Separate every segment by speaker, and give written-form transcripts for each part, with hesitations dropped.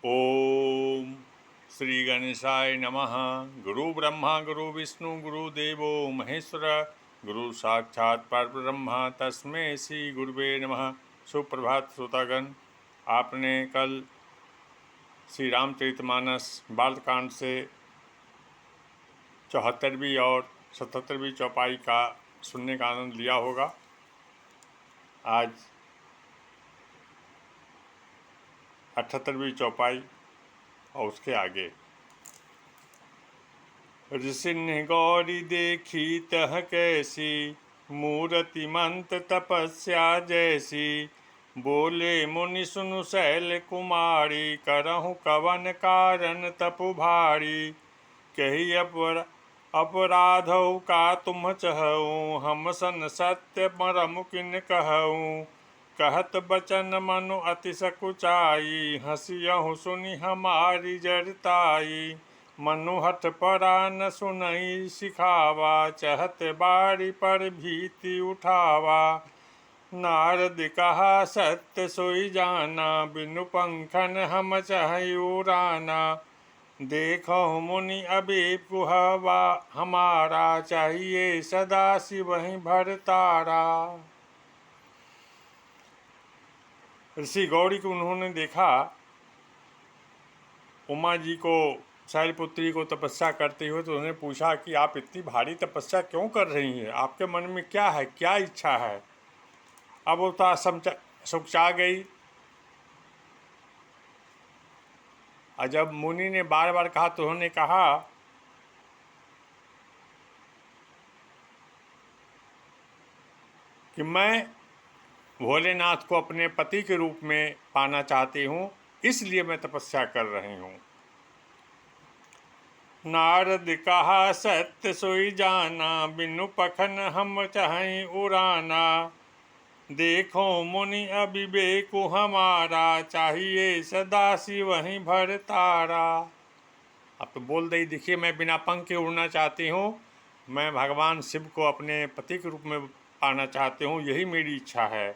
Speaker 1: ओम श्री गणेशाय नमः। गुरु ब्रह्मा गुरु विष्णु गुरुदेवो महेश्वर गुरु साक्षात परब्रह्म तस्मै श्री गुरुवे नमः। सुप्रभात श्रोतागण, आपने कल श्री रामचरितमानस बालकांड से 74वीं और 77वीं चौपाई का सुनने का आनंद लिया होगा। आज 78वीं चौपाई और उसके आगे। ऋषिन्ह गौरी देखी तह कैसी, मूरति मंत तपस्या जैसी। बोले मुनि सुनु शैल कुमारी, करहु कवन कारण तपु भारी। कही अपराधौ का तुम चहऊ, हम सन सत्य मरम किन कहऊँ। कहत बचन मनु अति सकुचाई, हंसियहु सुनि हमारी जड़ताई। मनु हठ परा न सुनई सिखावा, चहत बारी पर भीति उठावा। नारद कहा सत्य सोई जाना, बिनु पंखन हम चाहे उड़ाना। देखो मुनि अभी कुहवा हमारा, चाहिए सदा शिव ही भरतारा। ऋषि गौरी को उन्होंने देखा उमा जी को, शैलपुत्री को तपस्या करते हुए, तो उन्होंने पूछा कि आप इतनी भारी तपस्या क्यों कर रही हैं, आपके मन में क्या है, क्या इच्छा है। अब वो तो सुखचा गई। और जब मुनि ने बार बार कहा तो उन्होंने कहा कि मैं भोलेनाथ को अपने पति के रूप में पाना चाहती हूँ, इसलिए मैं तपस्या कर रही हूँ। नारद कहा सत्य सोई जाना, बिनु पखन हम चाहें उड़ाना। देखो मुनि अविवेक हमारा, चाहिए सदा शिव ही भरतारा। अब तो बोल दई, देखिए मैं बिना पंख के उड़ना चाहती हूँ, मैं भगवान शिव को अपने पति के रूप में पाना चाहती हूँ, यही मेरी इच्छा है।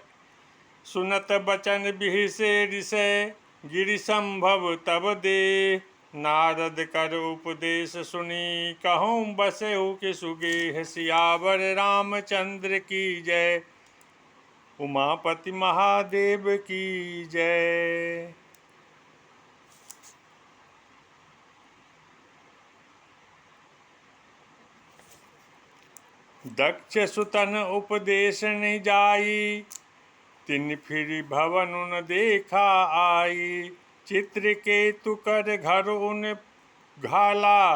Speaker 1: सुनत बचन बिहि से ऋषय, गिरि संभव तब दे। नारद कर उपदेश सुनी, कहूँ बसेहु के सुगे। सियावर रामचंद्र की जय, उमापति महादेव की जय। दक्ष सुतन उपदेश नि जाई, तिन फिर भवन उन देखा आई। चित्रकेतु कर घर उन घाला,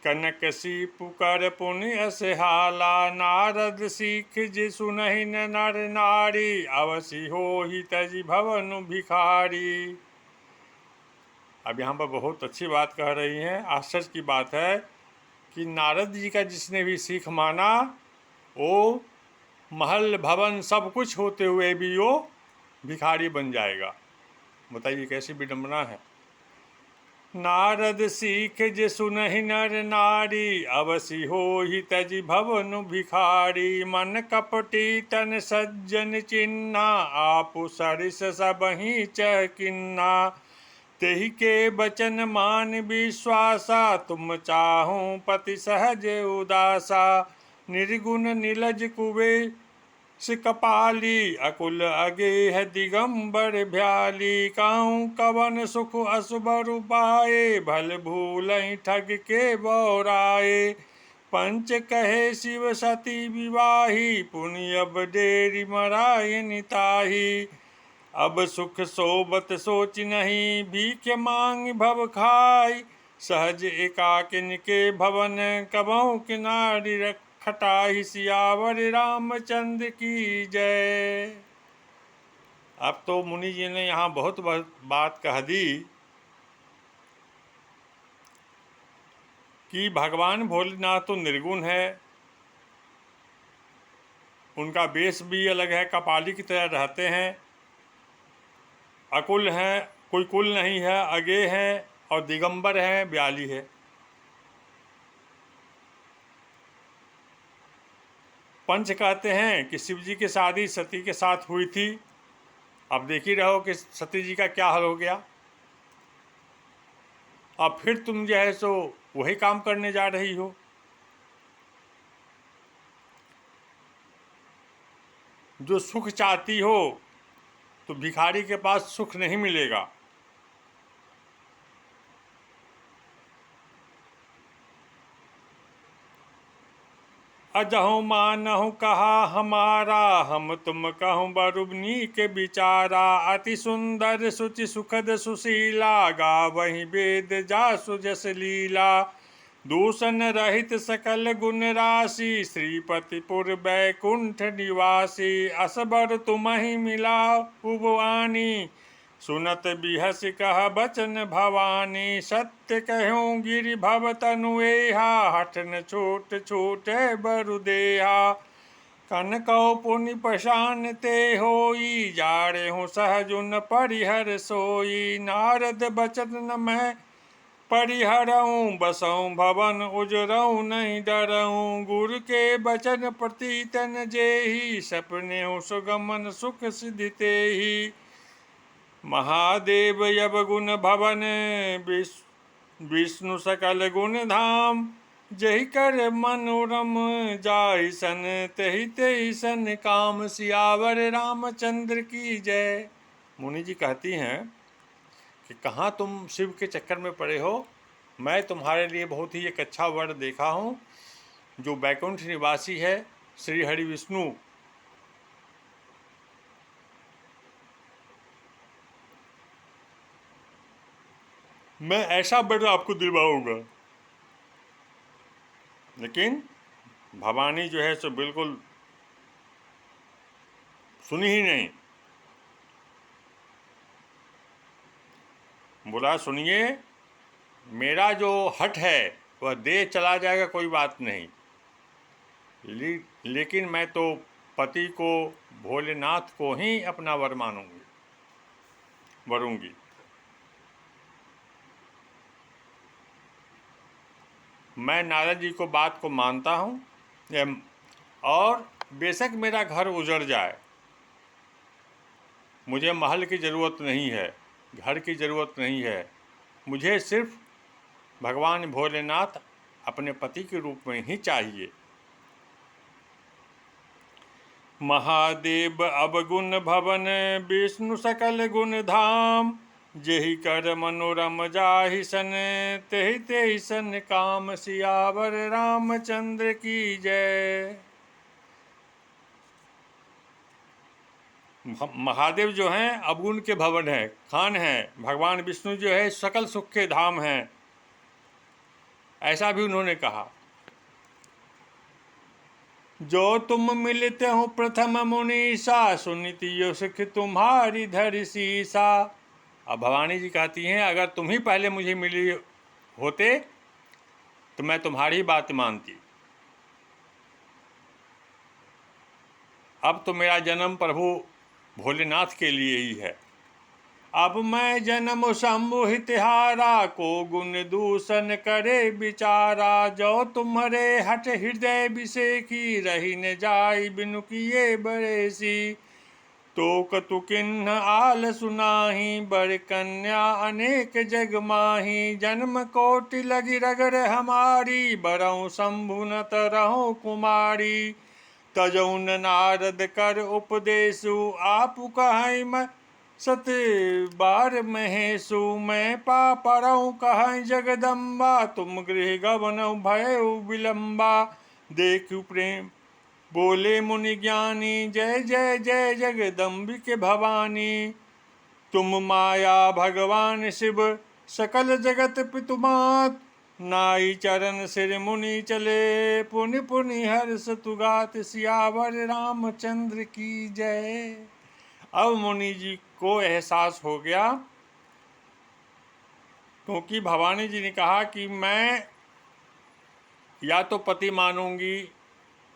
Speaker 1: कनक सीपु कर पुनि असहाला। नारद सीख जे सुनहि नर नारी, अवसि होहि तजि भवन भिखारी। अब यहाँ पर बहुत अच्छी बात कह रही हैं। आश्चर्य की बात है कि नारद जी का जिसने भी सीख माना, वो महल भवन सब कुछ होते हुए भी वो भिखारी बन जाएगा। बताइए कैसी विडम्बना है। नारद सीख जे सुनहि नर नारी, अवसि होहि तजि भवन भिखारी। मन कपटी तन सज्जन चिन्ना, आपु सरिस सबहि चहकिन्ना। तेहि के बचन मान विश्वासा, तुम चाहूं पति सहज उदासा। निर्गुण नीलज कुबे कपाली, अकुल अगेह दिगंबर भ्याली। काहू कवन सुख अशुभ रूपाए, भल भूलहि ठग के बौराए। पंच कहे शिव सती विवाही, पुनि अब डेरी मराय निताही। अब सुख सोबत सोच नहीं, भीख मांग भव खाई। सहज एकाकिन के भवन, कबहु किनारी खटाई। सियावर रामचंद्र की जय। अब तो मुनि जी ने यहाँ बहुत बात कह दी कि भगवान भोलेनाथ तो निर्गुण है, उनका वेश भी अलग है, कपाली की तरह रहते हैं। अकुल हैं, कोई कुल नहीं है, अगे हैं और दिगंबर हैं, ब्याली है। पंच कहते हैं कि शिव जी की शादी सती के साथ हुई थी। अब देख ही रहो कि सती जी का क्या हाल हो गया। अब फिर तुम जो है सो वही काम करने जा रही हो। जो सुख चाहती हो तो भिखारी के पास सुख नहीं मिलेगा। अजहु मानहु कहा हमारा, हम तुम कहूँ बरुबनी के बिचारा। अति सुंदर सुचि सुखद सुशीला, गावहि वेद जासु जस लीला। दूषण रहित सकल गुण राशि, श्रीपतिपुर बैकुंठ निवासी। असबर तुम्हि मिला उपवानी, सुनत बिहस कह बचन भवानी। सत्य कहूँ गिरि भव तनु एहा, हठन छोट छोट बरुदेहा। कनकौ पुनि पशान ते होई, जाड़े हूँ सहजुन परिहर सोई। नारद बचन मैं परिहरऊँ, बसऊँ भवन उजरऊँ नहीं डरऊँ। गुरु के बचन प्रति तन जेहि, सपने सुगमन सुख सिद्धि तेहि। महादेव यब गुण भवन, विष्णु सकल गुण धाम। जहि कर मनोरम जाहि सन, तहि तहि सन काम। सियावर रामचंद्र की जय। मुनि जी कहती हैं कि कहाँ तुम शिव के चक्कर में पड़े हो। मैं तुम्हारे लिए बहुत ही एक अच्छा वर देखा हूँ। जो बैकुंठ निवासी है श्री हरि विष्णु, मैं ऐसा वर आपको दिलवाऊंगा। लेकिन भवानी जो है सो बिल्कुल सुनी ही नहीं। बोला सुनिए, मेरा जो हठ है वह देह चला जाएगा, कोई बात नहीं, लेकिन मैं तो पति को, भोलेनाथ को ही अपना वर मानूंगी, वरूंगी। मैं नारद जी को बात को मानता हूँ, और बेशक मेरा घर उजड़ जाए, मुझे महल की ज़रूरत नहीं है, घर की ज़रूरत नहीं है। मुझे सिर्फ भगवान भोलेनाथ अपने पति के रूप में ही चाहिए। महादेव अवगुण भवन, विष्णु सकल गुण धाम। जेहि कर मनोरम जाहि सन, तेहि तेहि सन काम। सियावर रामचंद्र की जय। महादेव जो हैं अवगुण के भवन है, खान हैं। भगवान विष्णु जो है सकल सुख के धाम हैं, ऐसा भी उन्होंने कहा। जो तुम मिलते हो प्रथम मुनीसा, सुनिति यो सुख तुम्हारी धरि सीसा। अब भवानी जी कहती हैं अगर तुम ही पहले मुझे मिली होते तो मैं तुम्हारी बात मानती। अब तो मेरा जन्म प्रभु भोलेनाथ के लिए ही है। अब मैं जन्म शंभु हितहारा, को गुण दूषण करे विचारा। जो तुम्हारे हठ हृदय विषेखी, रही न जाई बिनु किए बरेसी। तो कतु किन्ह आल सुनाही, बर कन्या अनेक जग माही। जन्म कोटि लगी रगर हमारी, बरऊँ शंभु न तरहु कुमारी। तजौन नारद कर उपदेशु, आप कहीं मैं सत बार महेशु। मैं पापरऊँ कहीं जगदम्बा, तुम गृह गवन भयउ विलम्बा। देखु प्रेम बोले मुनि ज्ञानी, जय जय जय जगदम्बिके भवानी। तुम माया भगवान शिव, सकल जगत पितुमात। नाई चरण सिर मुनि चले, पुनि पुनि हर्ष तुगात। सियावर रामचंद्र की जय। अब मुनि जी को एहसास हो गया, क्योंकि भवानी जी ने कहा कि मैं या तो पति मानूंगी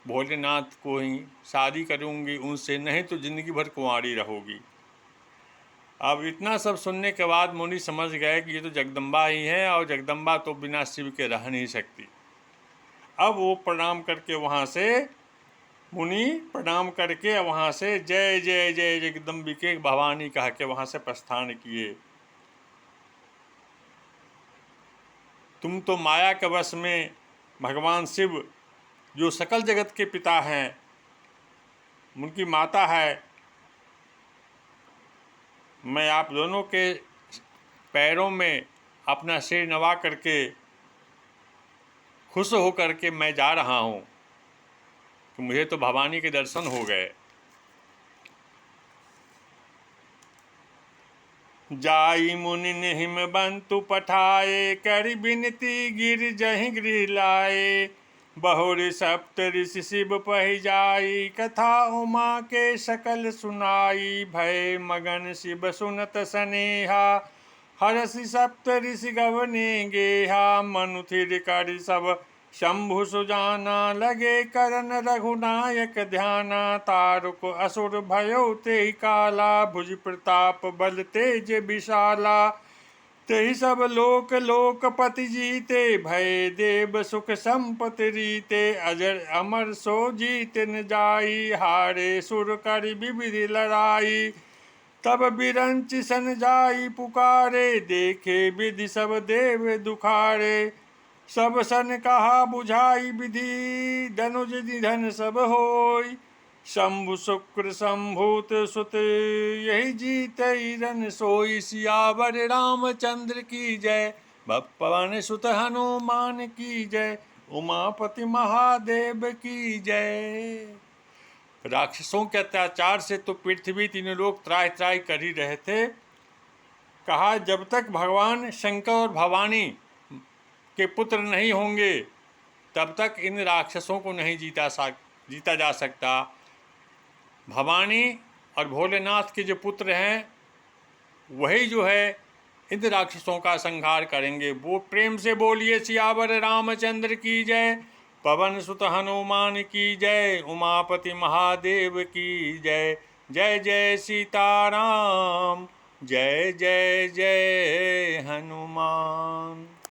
Speaker 1: भोलेनाथ को ही, शादी करूंगी उनसे, नहीं तो जिंदगी भर कुंवारी रहोगी। अब इतना सब सुनने के बाद मुनि समझ गए कि ये तो जगदम्बा ही है, और जगदम्बा तो बिना शिव के रह नहीं सकती। अब वो प्रणाम करके वहाँ से, मुनि प्रणाम करके वहाँ से जय जय जय जगदम्बिके भवानी कह के वहाँ से प्रस्थान किए। तुम तो माया के वश में भगवान शिव जो सकल जगत के पिता हैं, उनकी माता है, मैं आप दोनों के पैरों में अपना सिर नवा करके खुश हो करके मैं जा रहा हूँ कि मुझे तो भवानी के दर्शन हो गए। जाई मुनि हिम बंतु पठाए, करि बिनती गिर जहि गृह लाए। बहुरि सप्त ऋषि शिव पहि जाई, कथा उमा के सकल सुनाई। भय मगन शिव सुनत सनेहा, हरसि सप्त ऋषि गवने गेहा। मनु थिर करि सब शंभु सुजाना, लगे करन रघुनायक ध्याना। तारुक असुर भयो तेहि काला, भुज प्रताप बल तेज विशाला। तेहि सब लोक लोकपति जीते, भय देव सुख संपति रीते। अजर अमर सो जीत न जाई, हारे सुर करि विविधि लड़ाई। तब बिरंच सन जाई पुकारे, देखे विधि सब देव दुखारे। सब सन कहा बुझाई विधि, धनुज निधन सब होय। शंभु शुक्र संभूत सुत, यही जीत रन सोई। सियावर रामचंद्र की जय, पवन सुत हनुमान की जय। उमापति महादेव की जय। राक्षसों के अत्याचार से तो पृथ्वी तीनों लोग त्राहि त्राहि कर ही रहे थे। कहा जब तक भगवान शंकर और भवानी के पुत्र नहीं होंगे तब तक इन राक्षसों को नहीं जीता जा सकता। भवानी और भोलेनाथ के जो पुत्र हैं वही जो है इन राक्षसों का संहार करेंगे। वो प्रेम से बोलिए सियावर रामचंद्र की जय, पवन सुत हनुमान की जय। उमापति महादेव की जय। जय जय सीताराम, जय जय जय हनुमान।